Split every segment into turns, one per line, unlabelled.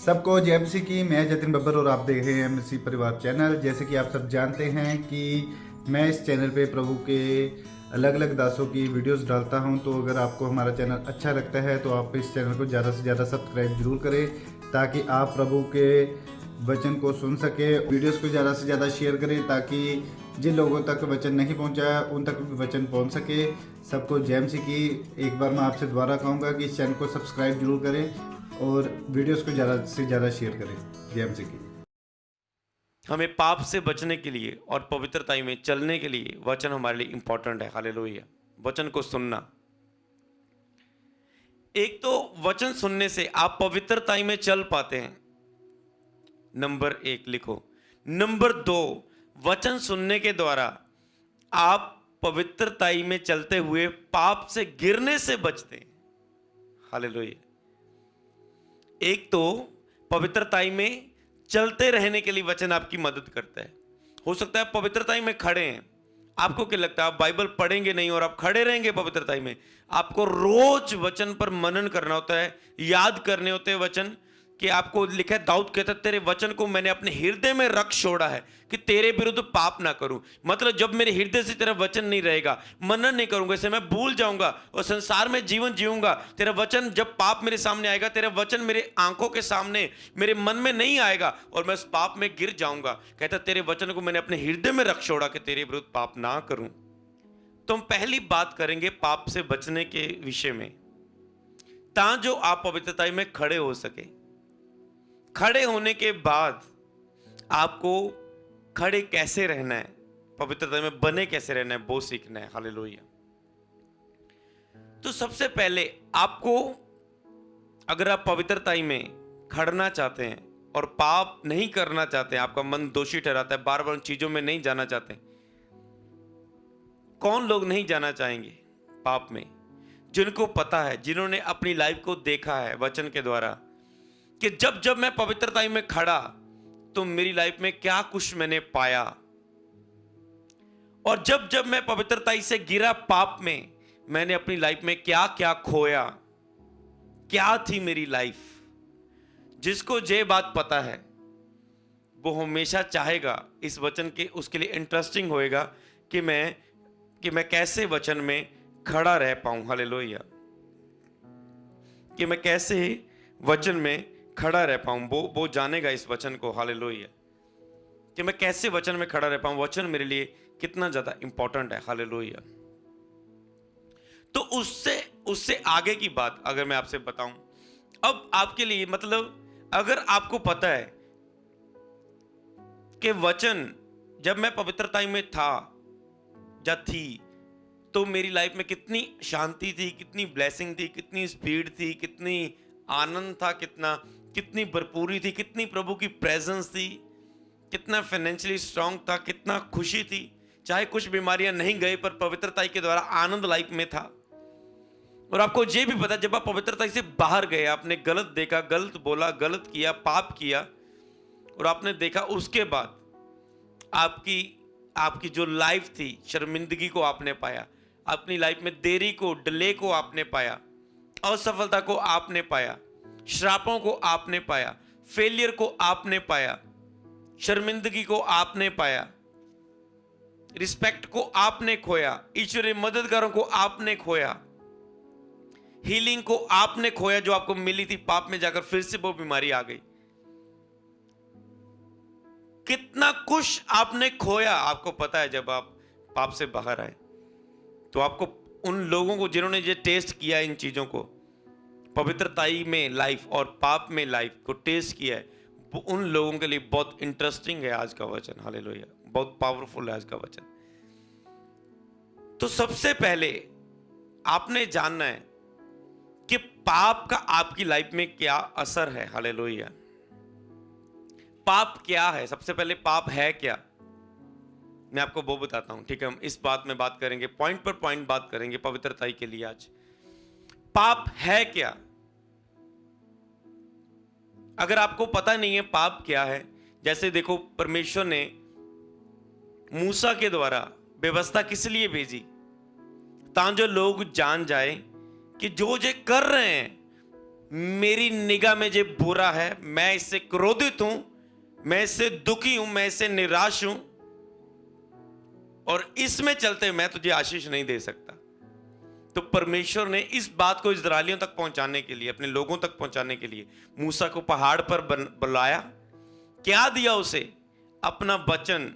सबको जय मसीह की। मैं जतिन बब्बर और आप देख रहे हैं मसीह परिवार चैनल। जैसे कि आप सब जानते हैं कि मैं इस चैनल पे प्रभु के अलग अलग दासों की वीडियोस डालता हूं, तो अगर आपको हमारा चैनल अच्छा लगता है तो आप इस चैनल को ज़्यादा से ज़्यादा सब्सक्राइब जरूर करें, ताकि आप प्रभु के वचन को सुन सके। वीडियोस को ज़्यादा से ज़्यादा शेयर करें ताकि जिन लोगों तक वचन नहीं पहुंचा उन तक भी वचन पहुंच सके। सबको जय मसीह की। एक बार मैं आपसे दोबारा कहूँगा कि इस चैनल को सब्सक्राइब जरूर करें और वीडियोस को ज़्यादा से ज़्यादा शेयर करें। जय मसीह की।
हमें पाप से बचने के लिए और पवित्रता में चलने के लिए वचन हमारे लिए इंपॉर्टेंट है। हालेलुया। वचन को सुनना, एक तो वचन सुनने से आप पवित्रता में चल पाते हैं, नंबर 1 लिखो। नंबर 2, वचन सुनने के द्वारा आप पवित्रता में चलते हुए पाप से गिरने से बचते हैं। हालेलुया। एक तो पवित्रता में चलते रहने के लिए वचन आपकी मदद करता है। हो सकता है आप पवित्रता में खड़े हैं, आपको क्या लगता है आप बाइबल पढ़ेंगे नहीं और आप खड़े रहेंगे पवित्रता में। आपको रोज वचन पर मनन करना होता है, याद करने होते हैं वचन। कि आपको लिखा है, दाऊद कहता है तेरे वचन को मैंने अपने हृदय में रख छोड़ा है कि तेरे विरुद्ध पाप ना करूं। मतलब जब मेरे हृदय से तेरा वचन नहीं रहेगा, मनन नहीं करूंगा, इसे मैं भूल जाऊंगा और संसार में जीवन जीऊंगा। तेरा वचन, जब पाप मेरे सामने आएगा, तेरा वचन मेरे आंखों के सामने, मेरे मन में नहीं आएगा और मैं उस पाप में गिर जाऊंगा। कहता तेरे वचन को मैंने अपने हृदय में रख छोड़ा कि तेरे विरुद्ध पाप ना करूं। तो हम पहली बात करेंगे पाप से बचने के विषय में, ताकि जो आप पवित्रता में खड़े हो सके। खड़े होने के बाद आपको खड़े कैसे रहना है, पवित्रता में बने कैसे रहना है, वो सीखना है। हालेलुया। तो सबसे पहले आपको, अगर आप पवित्रता में खड़ना चाहते हैं और पाप नहीं करना चाहते हैं, आपका मन दोषी ठहराता है, बार बार उन चीजों में नहीं जाना चाहते। कौन लोग नहीं जाना चाहेंगे पाप में? जिनको पता है, जिन्होंने अपनी लाइफ को देखा है वचन के द्वारा कि जब जब मैं पवित्रता में खड़ा तो मेरी लाइफ में क्या कुछ मैंने पाया, और जब जब मैं पवित्रता से गिरा पाप में, मैंने अपनी लाइफ में क्या क्या खोया, क्या थी मेरी लाइफ। जिसको ये बात पता है वो हमेशा चाहेगा इस वचन के, उसके लिए इंटरेस्टिंग होएगा कि मैं कैसे वचन में खड़ा रह पाऊं। हालेलुया। कि मैं कैसे वचन में खड़ा रह पाऊं, वो जानेगा इस वचन को। हालेलुया। कि मैं कैसे वचन में खड़ा रह पाऊं, वचन मेरे लिए कितना ज्यादा इंपॉर्टेंट है। हालेलुया। तो उससे आगे की बात अगर मैं आपसे बताऊं, अब आपके लिए, मतलब अगर आपको पता है कि वचन, जब मैं पवित्रता में था या थी तो मेरी लाइफ में कितनी शांति थी, कितनी ब्लेसिंग थी, कितनी स्पीड थी, कितनी आनंद था, कितनी भरपूरी थी, कितनी प्रभु की प्रेजेंस थी, कितना फाइनेंशियली स्ट्रांग था, कितना खुशी थी। चाहे कुछ बीमारियां नहीं गई पर पवित्रता के द्वारा आनंद लाइफ में था। और आपको ये भी पता, जब आप पवित्रता से बाहर गए, आपने गलत देखा, गलत बोला, गलत किया, पाप किया, और आपने देखा, उसके बाद आपकी जो लाइफ थी, शर्मिंदगी को आपने पाया, अपनी लाइफ में देरी को, डिले को आपने पाया, असफलता को आपने पाया, श्रापों को आपने पाया, फेलियर को आपने पाया, शर्मिंदगी को आपने पाया, रिस्पेक्ट को आपने खोया, ईश्वरीय मददगारों को आपने खोया, हीलिंग को आपने खोया जो आपको मिली थी। पाप में जाकर फिर से वो बीमारी आ गई। कितना कुछ आपने खोया। आपको पता है, जब आप पाप से बाहर आए तो आपको उन लोगों को जिन्होंने ये टेस्ट किया, इन चीजों को, पवित्रताई में लाइफ और पाप में लाइफ को टेस्ट किया है, वो उन लोगों के लिए बहुत इंटरेस्टिंग है आज का वचन। हालेलुया। बहुत पावरफुल है आज का वचन। तो सबसे पहले आपने जानना है कि पाप का आपकी लाइफ में क्या असर है। हालेलुया। पाप क्या है? सबसे पहले पाप है क्या, मैं आपको वो बताता हूं। ठीक है, हम इस बात में बात करेंगे, पॉइंट पर पॉइंट बात करेंगे पवित्रता के लिए आज। पाप है क्या? अगर आपको पता नहीं है पाप क्या है, जैसे देखो, परमेश्वर ने मूसा के द्वारा व्यवस्था किस लिए भेजी, ताकि जो लोग जान जाए कि जो कर रहे हैं मेरी निगाह में जो बुरा है, मैं इससे क्रोधित हूं, मैं इससे दुखी हूं, मैं इससे निराश हूं, और इसमें चलते मैं तुझे आशीष नहीं दे सकता। तो परमेश्वर ने इस बात को इस्राएलियों तक पहुंचाने के लिए, अपने लोगों तक पहुंचाने के लिए मूसा को पहाड़ पर बुलाया। क्या दिया उसे? अपना वचन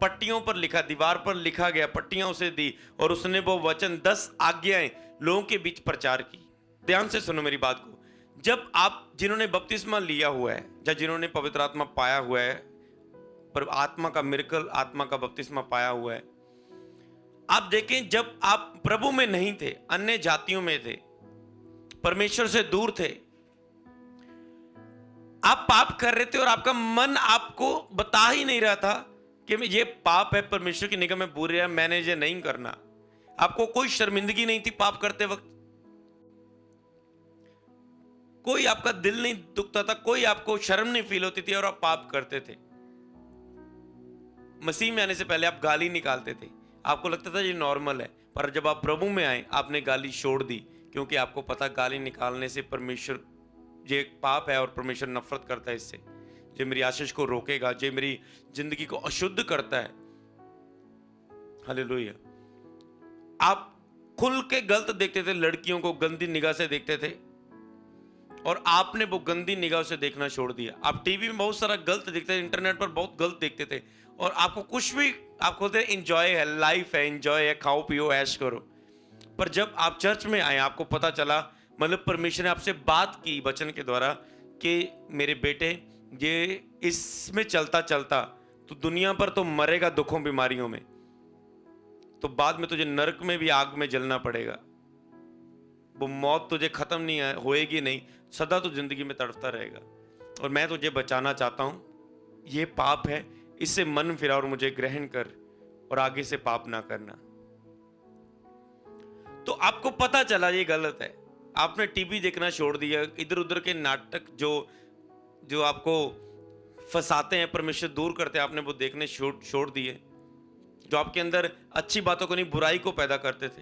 पट्टियों पर लिखा, दीवार पर लिखा गया, पट्टियां उसे दी, और उसने वो वचन 10 आज्ञाएं लोगों के बीच प्रचार की। ध्यान से सुनो मेरी बात को। जब आप, जिन्होंने बपतिस्मा लिया हुआ है या जिन्होंने पवित्र आत्मा पाया हुआ है, पर आत्मा का मिरेकल, आत्मा का बपतिस्मा पाया हुआ है, आप देखें, जब आप प्रभु में नहीं थे, अन्य जातियों में थे, परमेश्वर से दूर थे, आप पाप कर रहे थे और आपका मन आपको बता ही नहीं रहा था कि ये पाप है, परमेश्वर की निगाह में बुरा है, मैंने ये नहीं करना। आपको कोई शर्मिंदगी नहीं थी पाप करते वक्त, कोई आपका दिल नहीं दुखता था, कोई आपको शर्म नहीं फील होती थी, और आप पाप करते थे। मसीह में आने से पहले आप गाली निकालते थे, आपको लगता था ये नॉर्मल है, पर जब आप प्रभु में आए आपने गाली छोड़ दी, क्योंकि आपको पता गाली निकालने से परमेश्वर, ये एक पाप है और परमेश्वर नफरत करता है इससे, जो मेरी आशीष को रोकेगा, जो मेरी जिंदगी को अशुद्ध करता है। हालेलुया। आप खुल के गलत देखते थे, लड़कियों को गंदी निगाह से देखते थे, और आपने वो गंदी निगाह से देखना छोड़ दिया। आप टीवी में बहुत सारा गलत देखते थे, इंटरनेट पर बहुत गलत देखते थे, और आपको कुछ भी, आप खोलते एंजॉय है, लाइफ है, एंजॉय है, खाओ पियो ऐश करो। पर जब आप चर्च में आए, आपको पता चला, मतलब परमेश्वर ने आपसे बात की वचन के द्वारा कि मेरे बेटे, ये इसमें चलता चलता तो दुनिया पर तो मरेगा दुखों बीमारियों में, तो बाद में तुझे नरक में भी आग में जलना पड़ेगा। वो मौत तुझे खत्म नहीं होएगी, नहीं, सदा तो जिंदगी में तड़पता रहेगा, और मैं तुझे बचाना चाहता हूं। ये पाप है, इससे मन फिरा और मुझे ग्रहण कर, और आगे से पाप ना करना। तो आपको पता चला ये गलत है, आपने टीवी देखना छोड़ दिया, इधर उधर के नाटक जो आपको फंसाते हैं, परमेश्वर दूर करते हैं, आपने वो देखने छोड़ दिए, जो आपके अंदर अच्छी बातों को नहीं, बुराई को पैदा करते थे।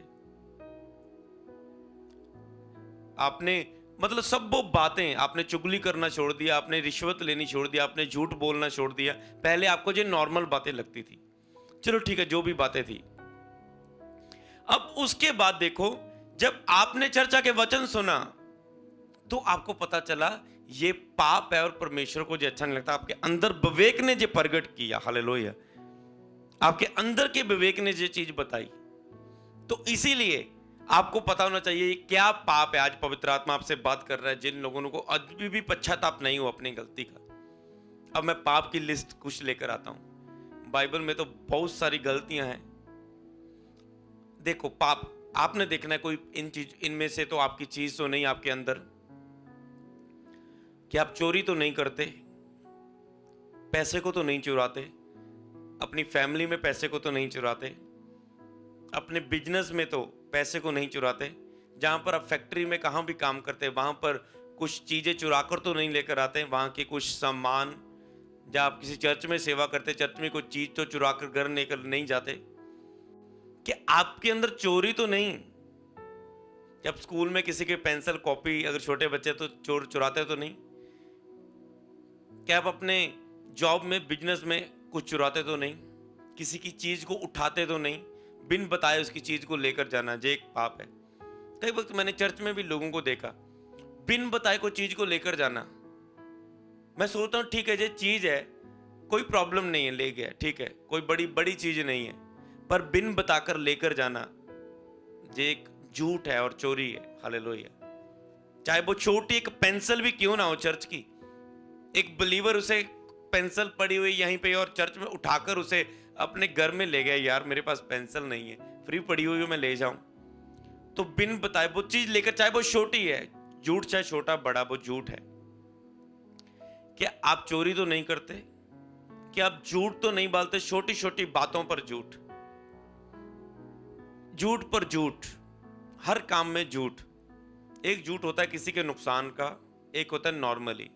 आपने, मतलब सब वो बातें, आपने चुगली करना छोड़ दिया, आपने रिश्वत लेनी छोड़ दिया, आपने झूठ बोलना छोड़ दिया। पहले आपको जो नॉर्मल बातें लगती थी, चलो ठीक है, जो भी बातें थी। अब उसके बाद देखो, जब आपने चर्चा के वचन सुना, तो आपको पता चला ये पाप है और परमेश्वर को जो अच्छा नहीं लगता। आपके अंदर विवेक ने जो प्रगट किया, हालेलुया, आपके अंदर के विवेक ने जो चीज बताई। तो इसीलिए आपको पता होना चाहिए क्या पाप है। आज पवित्र आत्मा आपसे बात कर रहा है जिन लोगों को अभी भी पश्चाताप नहीं हो अपनी गलती का। अब मैं पाप की लिस्ट कुछ लेकर आता हूं। बाइबल में तो बहुत सारी गलतियां हैं। देखो, पाप आपने देखना है, कोई इनमें से तो आपकी चीज तो नहीं आपके अंदर, कि आप चोरी तो नहीं करते, पैसे को तो नहीं चुराते, अपनी फैमिली में पैसे को तो नहीं चुराते, अपने बिजनेस में तो पैसे को नहीं चुराते, जहां पर आप फैक्ट्री में कहां भी काम करते हैं वहां पर कुछ चीजें चुराकर तो नहीं लेकर आते, वहां के कुछ सामान, जहां आप किसी चर्च में सेवा करते, चर्च में कोई चीज तो चुराकर घर लेकर नहीं जाते। कि आपके अंदर चोरी तो नहीं। जब स्कूल में किसी के पेंसिल कॉपी, अगर छोटे बच्चे तो चुराते तो नहीं। क्या आप अपने जॉब में, बिजनेस में कुछ चुराते तो नहीं, किसी की चीज को उठाते तो नहीं, बिन बताए उसकी चीज को लेकर जाना, ये एक पाप है। कई वक्त मैंने चर्च में भी लोगों को देखा, बिन बताए कोई चीज को लेकर जाना। मैं सोचता हूं ठीक है, ये चीज है, कोई प्रॉब्लम नहीं है, ले गया, ठीक है, कोई बड़ी चीज नहीं है, पर बिन बताकर लेकर जाना ये एक झूठ है और चोरी है। हालेलुया। चाहे वो छोटी एक पेंसिल भी क्यों ना हो चर्च की, एक बिलीवर उसे पेंसिल पड़ी हुई यहीं पे और चर्च में उठाकर उसे अपने घर में ले गया, यार मेरे पास पेंसिल नहीं है, फ्री पड़ी हुई मैं ले जाऊं, तो बिन बताए वो चीज लेकर, चाहे वो छोटी है, झूठ चाहे छोटा बड़ा, वो झूठ है। क्या आप चोरी तो नहीं करते? क्या आप झूठ तो नहीं बोलते? छोटी छोटी बातों पर झूठ, झूठ पर झूठ, हर काम में झूठ। एक झूठ होता है किसी के नुकसान का, एक होता है नॉर्मली।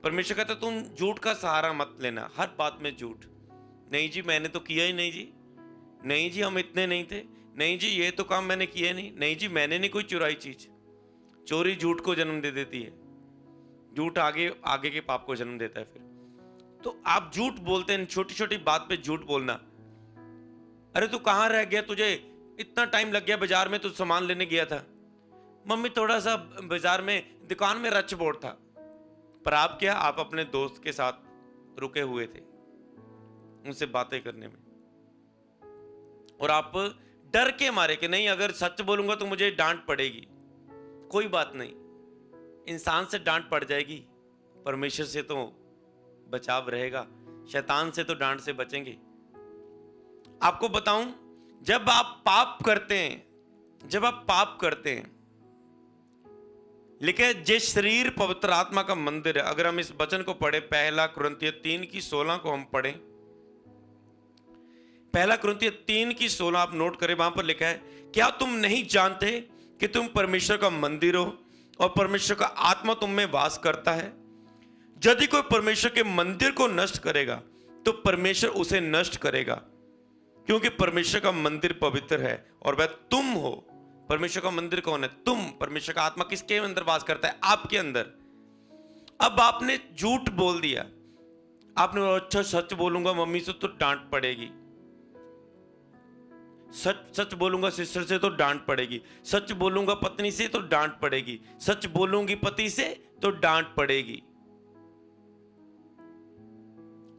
परमेश्वर कहता है तुम झूठ का सहारा मत लेना, हर बात में झूठ। नहीं जी मैंने तो किया ही नहीं जी, नहीं जी हम इतने नहीं थे, नहीं जी ये तो काम मैंने किया नहीं, नहीं जी मैंने नहीं कोई चुराई चीज। चोरी झूठ को जन्म दे देती है, झूठ आगे आगे के पाप को जन्म देता है। फिर तो आप झूठ बोलते हैं, छोटी छोटी बात पे झूठ बोलना। अरे तू कहाँ रह गया, तुझे इतना टाइम लग गया बाजार में, तू सामान लेने गया था। मम्मी थोड़ा सा बाजार में दुकान में रच बोर्ड था। पर आप क्या, आप अपने दोस्त के साथ रुके हुए थे उनसे बातें करने में, और आप डर के मारे कि नहीं अगर सच बोलूंगा तो मुझे डांट पड़ेगी। कोई बात नहीं, इंसान से डांट पड़ जाएगी, परमेश्वर से तो बचाव रहेगा, शैतान से तो डांट से बचेंगे। आपको बताऊं, जब आप पाप करते हैं, लिखे जे शरीर पवित्र आत्मा का मंदिर है। अगर हम इस वचन को पढ़े, पहला कुरिन्थियों 3:16 को हम पढ़ें, पहला कुरिन्थियों 3:16 आप नोट करें, वहां पर लिखा है, क्या तुम नहीं जानते कि तुम परमेश्वर का मंदिर हो और परमेश्वर का आत्मा तुम में वास करता है? यदि कोई परमेश्वर के मंदिर को नष्ट करेगा तो परमेश्वर उसे नष्ट करेगा, क्योंकि परमेश्वर का मंदिर पवित्र है और वह तुम हो। परमेश्वर का मंदिर कौन है? तुम। परमेश्वर का आत्मा किसके अंदर वास करता है? आपके अंदर। अब आपने झूठ बोल दिया, आपने बोला अच्छा सच बोलूंगा मम्मी से तो डांट पड़ेगी, सच बोलूंगा सिस्टर से तो डांट पड़ेगी, सच बोलूंगा पत्नी से तो डांट पड़ेगी, सच बोलूंगी पति से तो डांट पड़ेगी।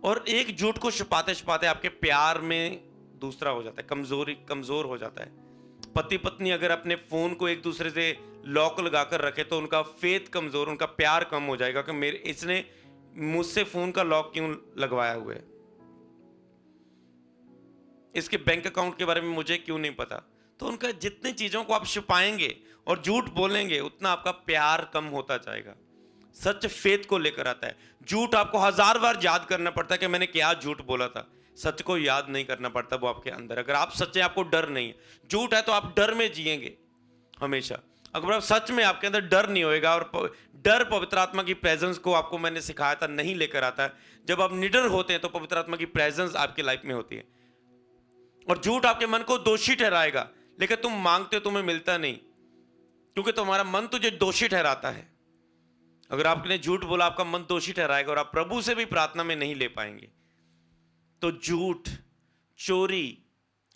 और एक झूठ को छुपाते छुपाते आपके प्यार में दूसरा हो जाता है, कमजोर हो जाता है। पति पत्नी अगर अपने फोन को एक दूसरे से लॉक लगाकर रखे तो उनका फेथ कमजोर, उनका प्यार कम हो जाएगा कि मेरे इसने मुझसे फोन का लॉक क्यों लगवाया हुआ है, इसके बैंक अकाउंट के बारे में मुझे क्यों नहीं पता। तो उनका जितनी चीजों को आप छुपाएंगे और झूठ बोलेंगे उतना आपका प्यार कम होता जाएगा। सच फेथ को लेकर आता है, झूठ आपको 1000 बार याद करना पड़ता है कि मैंने क्या झूठ बोला था। सच को याद नहीं करना पड़ता, वो आपके अंदर। अगर आप सच्चे, आपको डर नहीं है, झूठ है तो आप डर में जिएंगे हमेशा। अगर आप सच में, आपके अंदर डर नहीं होएगा, और डर पवित्र आत्मा की प्रेजेंस को आपको मैंने सिखाया था नहीं लेकर आता है। जब आप निडर होते हैं तो पवित्र आत्मा की प्रेजेंस आपकी लाइफ में होती है। और झूठ आपके मन को दोषी ठहराएगा, लेकिन तुम मांगते हो तुम्हें मिलता नहीं, क्योंकि तुम्हारा मन तुझे दोषी ठहराता है। अगर आपने झूठ बोला आपका मन दोषी ठहराएगा और आप प्रभु से भी प्रार्थना में नहीं ले पाएंगे। तो झूठ, चोरी,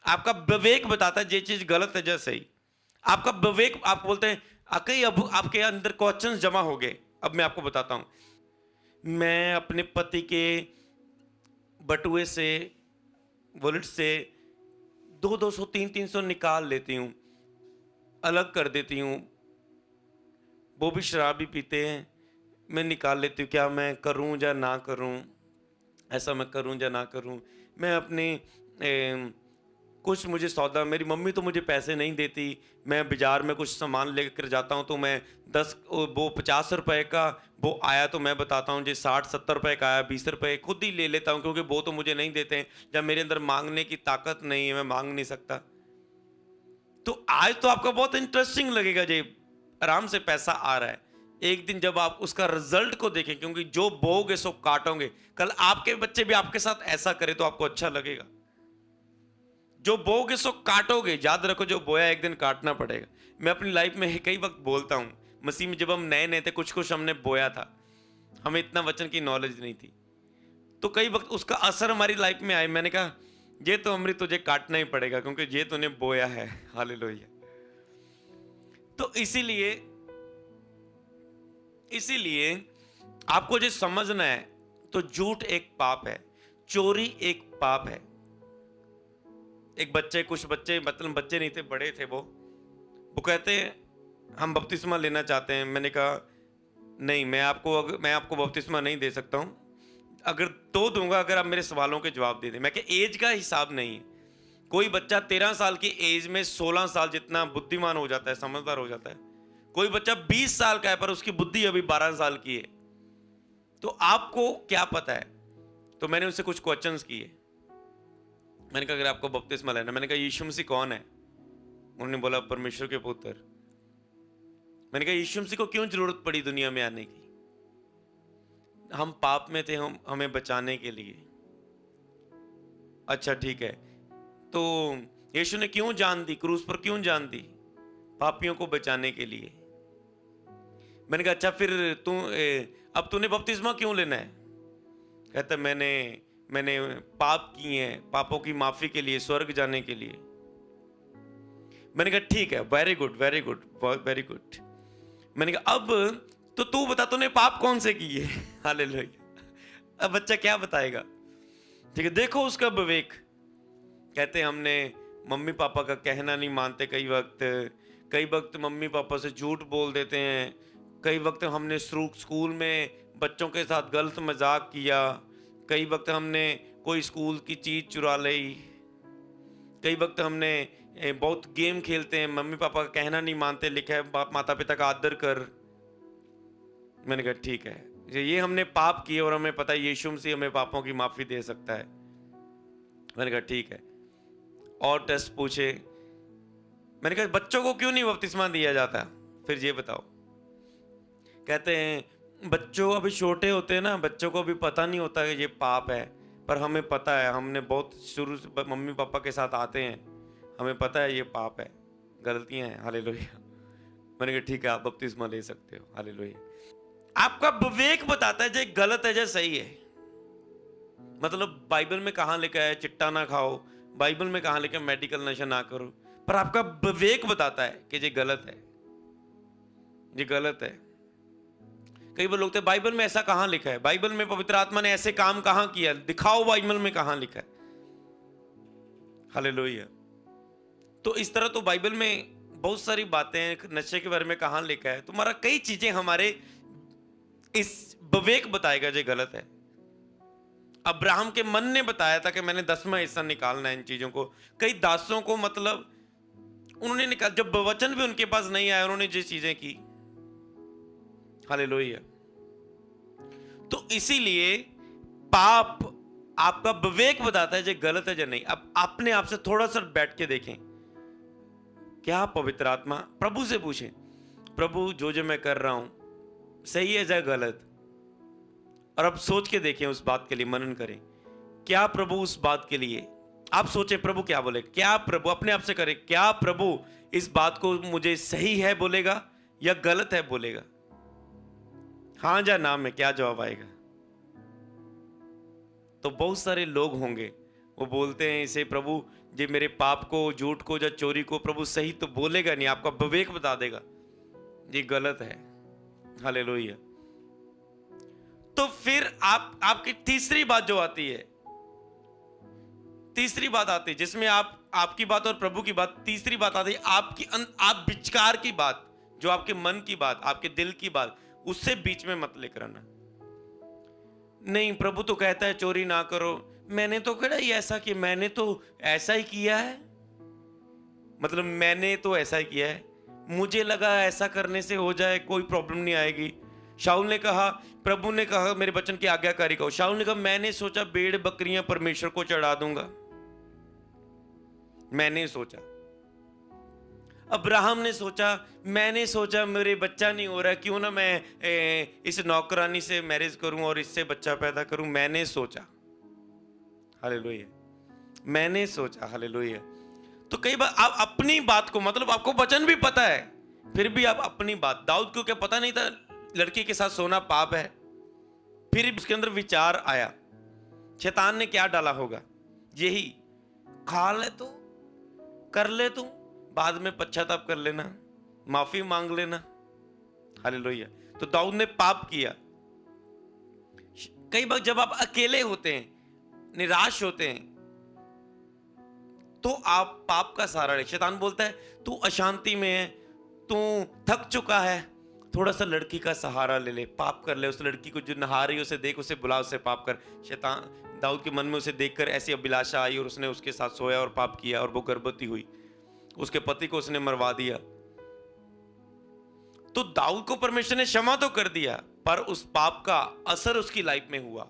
आपका विवेक बताता है ये चीज गलत है या सही। आपका विवेक, आप बोलते हैं कई, अब आपके अंदर क्वेश्चंस जमा हो गए। अब मैं आपको बताता हूं, मैं अपने पति के बटुए से, वॉलेट से 200 300 निकाल लेती हूं, अलग कर देती हूं। वो भी शराब भी पीते हैं, मैं निकाल लेती हूँ। क्या मैं करूं या ना करूं, ऐसा मैं करूं या ना करूं। मैं अपने कुछ मुझे सौदा, मेरी मम्मी तो मुझे पैसे नहीं देती, मैं बाजार में कुछ सामान लेकर जाता हूं तो मैं 10 वो 50 रुपए का वो आया तो मैं बताता हूं जी 60-70 रुपए का आया, 20 रुपए खुद ही ले लेता हूं, क्योंकि वो तो मुझे नहीं देते हैं, जब मेरे अंदर मांगने की ताकत नहीं है, मैं मांग नहीं सकता। तो आज तो आपका बहुत इंटरेस्टिंग लगेगा जी, आराम से पैसा आ रहा है। एक दिन जब आप उसका रिजल्ट को देखें, क्योंकि जो बोओगे सो काटोगे, कल आपके बच्चे भी आपके साथ ऐसा करे तो आपको अच्छा लगेगा। जो बोओगे सो काटोगे, याद रखो जो बोया एक दिन काटना पड़ेगा। मैं अपनी लाइफ में कई वक्त बोलता हूं, मसीह में जब हम नए नए थे कुछ हमने बोया था, हमें इतना वचन की नॉलेज नहीं थी, तो कई वक्त उसका असर हमारी लाइफ में आया। मैंने कहा ये तो अमृत तुझे काटना ही पड़ेगा, क्योंकि ये तूने बोया है। हालेलुया। तो इसीलिए आपको जो समझना है, तो झूठ एक पाप है, चोरी एक पाप है। एक बच्चे, कुछ बच्चे, मतलब बच्चे नहीं थे, बड़े थे, वो कहते हैं हम बपतिस्मा लेना चाहते हैं। मैंने कहा नहीं, मैं आपको बपतिस्मा नहीं दे सकता हूं, अगर तो दूंगा अगर आप मेरे सवालों के जवाब दे दें। मैं क्या, एज का हिसाब नहीं है। कोई बच्चा 13 साल की एज में 16 साल जितना बुद्धिमान हो जाता है, समझदार हो जाता है। कोई बच्चा 20 साल का है पर उसकी बुद्धि अभी 12 साल की है। तो आपको क्या पता है? तो मैंने उनसे कुछ क्वेश्चंस किए। मैंने कहा अगर आपको बपतिस्मा लेना, मैंने कहा यीशु मसीह कौन है? उन्होंने बोला परमेश्वर के पुत्र। मैंने कहा यीशु मसीह को क्यों जरूरत पड़ी दुनिया में आने की? हम पाप में थे, हमें बचाने के लिए। अच्छा ठीक है, तो यीशु ने क्यों जान दी, क्रूस पर क्यों जान दी? पापियों को बचाने के लिए। मैंने कहा अच्छा फिर तू अब तूने बपतिस्मा क्यों लेना है? कहता मैंने पाप किए हैं, पापों की माफी के लिए, स्वर्ग जाने के लिए। मैंने कहा ठीक है, very good very good very good. मैंने कहा अब तो तू बता तूने पाप कौन से किए? हालेलुया। अब बच्चा क्या बताएगा? ठीक है, देखो उसका विवेक। कहते हमने मम्मी पापा का कहना नहीं मानते, कई वक्त मम्मी पापा से झूठ बोल देते हैं, कई वक्त हमने स्कूल में बच्चों के साथ गलत मजाक किया, कई वक्त हमने कोई स्कूल की चीज चुरा ली, कई वक्त हमने बहुत गेम खेलते हैं, मम्मी पापा का कहना नहीं मानते, लिखा है माता पिता का आदर कर। मैंने कहा ठीक है, ये हमने पाप किए और हमें पता है यीशु मसीह हमें पापों की माफी दे सकता है। मैंने कहा ठीक है, और टेस्ट पूछे। मैंने कहा बच्चों को क्यों नहीं बपतिस्मा दिया जाता, फिर ये बताओ। कहते हैं बच्चों अभी छोटे होते हैं ना, बच्चों को अभी पता नहीं होता कि ये पाप है, पर हमें पता है, हमने बहुत शुरू से मम्मी पापा के साथ आते हैं, हमें पता है ये पाप है, गलतियां हैं। हालेलुया। मैंने कहा ठीक है, आप बपतिस्मा ले सकते हो। हालेलुया। आपका विवेक बताता है जो गलत है जो सही है। मतलब बाइबल में कहां लिखा है चिट्टा ना खाओ, बाइबल में कहां लिखा है मेडिकल नशा ना करो, पर आपका विवेक बताता है कि ये गलत है, ये गलत है। कई बार लोग बाइबल में ऐसा कहां लिखा है, बाइबल में पवित्र आत्मा ने ऐसे काम कहां किया, दिखाओ बाइबल में कहां लिखा है। हालेलुया। तो इस तरह तो बाइबल में बहुत सारी बातें नशे के बारे में कहां लिखा है, तुम्हारा कई चीजें हमारे इस विवेक बताएगा जो गलत है। अब्राहम के मन ने बताया था कि मैंने 10वां हिस्सा निकालना है इन चीजों को। कई दासों को मतलब उन्होंने निकाल, जब वचन भी उनके पास नहीं आया, उन्होंने जो चीजें की। हालेलुया। तो इसीलिए पाप आपका विवेक बताता है जो गलत है जो नहीं। अब अपने आप से थोड़ा सा बैठ के देखें, क्या पवित्र आत्मा प्रभु से पूछें, प्रभु जो मैं कर रहा हूं सही है या गलत। और अब सोच के देखें, उस बात के लिए मनन करें, क्या प्रभु उस बात के लिए आप सोचें प्रभु क्या बोले, क्या प्रभु अपने आप से करें, क्या प्रभु इस बात को मुझे सही है बोलेगा या गलत है बोलेगा। हां या ना में क्या जवाब आएगा। तो बहुत सारे लोग होंगे वो बोलते हैं इसे प्रभु जी मेरे पाप को, झूठ को या चोरी को प्रभु सही तो बोलेगा नहीं, आपका विवेक बता देगा ये गलत है। हालेलुया। तो फिर आपकी तीसरी बात जो आती है, तीसरी बात आती है जिसमें आपकी बात और प्रभु की बात, तीसरी बात आती है आप विचार की बात, जो आपके मन की बात, आपके दिल की बात, उससे बीच में मत लेकर आना। नहीं प्रभु तो कहता है चोरी ना करो, मैंने तो कहा ही ऐसा कि मैंने तो ऐसा ही किया है, मतलब मैंने तो ऐसा ही किया है, मुझे लगा ऐसा करने से हो जाए कोई प्रॉब्लम नहीं आएगी। शाऊल ने कहा, प्रभु ने कहा मेरे वचन की आज्ञाकारी कहो। शाऊल ने कहा मैंने सोचा भेड़ बकरियां परमेश्वर को चढ़ा दूंगा, मैंने सोचा। अब्राहम ने सोचा, मैंने सोचा मेरे बच्चा नहीं हो रहा, क्यों ना मैं इस नौकरानी से मैरिज करूं और इससे बच्चा पैदा करूं, मैंने सोचा। हालेलुया। मैंने सोचा। हालेलुया। तो कई बार आप अपनी बात को, मतलब आपको वचन भी पता है फिर भी आप अपनी बात, दाऊद को क्या पता नहीं था लड़की के साथ सोना पाप है, फिर भी उसके अंदर विचार आया, शैतान ने क्या डाला होगा, यही खा ले तो कर ले तू, बाद में पश्चाताप कर लेना, माफी मांग लेना। हालेलुया। तो दाऊद ने पाप किया। कई बार जब आप अकेले होते हैं, निराश होते हैं, तो आप पाप का सहारा ले। शैतान बोलता है तू अशांति में है, तू थक चुका है, थोड़ा सा लड़की का सहारा ले ले, पाप कर ले। उस लड़की को जो नहा रही है उसे देख, उसे बुला, उसे पाप कर। शैतान दाऊद के मन में उसे देखकर ऐसी अभिलाषा आई और उसने उसके साथ सोया और पाप किया और वो गर्भवती हुई, उसके पति को उसने मरवा दिया। तो दाऊद को परमेश्वर ने क्षमा तो कर दिया, पर उस पाप का असर उसकी लाइफ में हुआ।